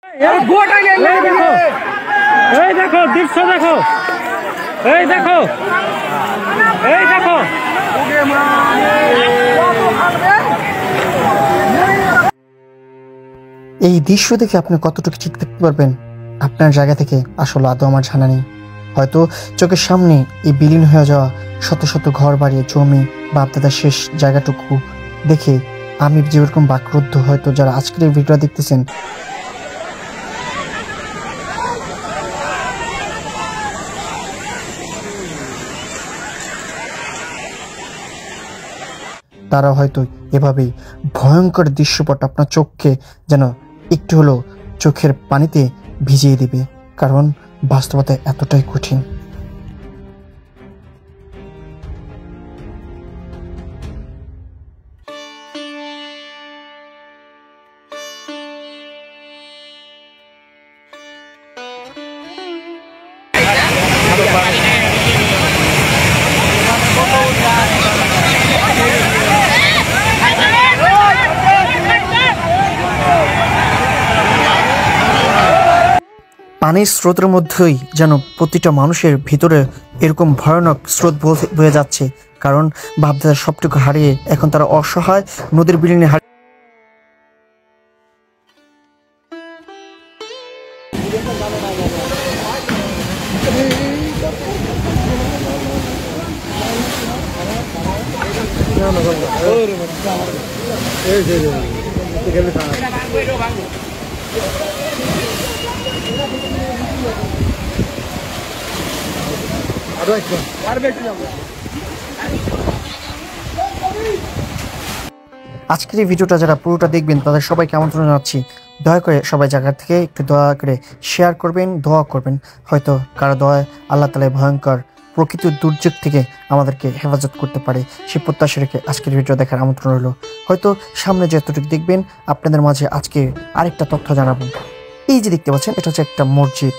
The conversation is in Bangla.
এই দেখো দৃশ্য দেখো, এই দেখো, এই দেখো। এই দৃশ্য দেখে আপনি কতটুকু ঠিক থাকতে পারবেন আপনার জায়গা থেকে আসলে আদৌ আমার জানা নেই। হয়তো চোখের সামনে এই বিলীন হয়ে যাওয়া শত শত ঘর বাড়ি জমি বা আপনাদের শেষ জায়গাটুকু দেখে আমি যেরকম বাকরুদ্ধ, হয়তো যারা আজকের এই ভিডিওটা দেখতেছেন তারা হয়তো এভাবেই ভয়ঙ্কর দৃশ্যপট আপনার চোখকে যেন একটু হলেও চোখের পানিতে ভিজিয়ে দিবে, কারণ বাস্তবতা এতটাই কঠিন। পানির স্রোতের মধ্যেই যেন প্রতিটা মানুষের ভিতরে এরকম ভয়ানক স্রোত বয়ে যাচ্ছে, কারণ ভাবতে সবটুকু হারিয়ে এখন তারা অসহায় নদীর বিলীনে আজকের এই ভিডিওটা যারা পুরোটা দেখবেন তাদের সবাইকে আমন্ত্রণ জানাচ্ছি, দয়া করে সবাই জায়গা থেকে একটু দয়া করে শেয়ার করবেন, দোয়া করবেন। হয়তো কারো দয়া আল্লাহ তাআলা ভয়ঙ্কর প্রকৃতির দুর্যোগ থেকে আমাদেরকে হেফাজত করতে পারে, সেই প্রত্যাশা রেখে আজকের ভিডিও দেখার আমন্ত্রণ রইল। হয়তো সামনে যতটুকু দেখবেন আপনাদের মাঝে আজকে আরেকটা তথ্য জানাবো। এই যে দেখতে পাচ্ছেন এটা হচ্ছে একটা মসজিদ।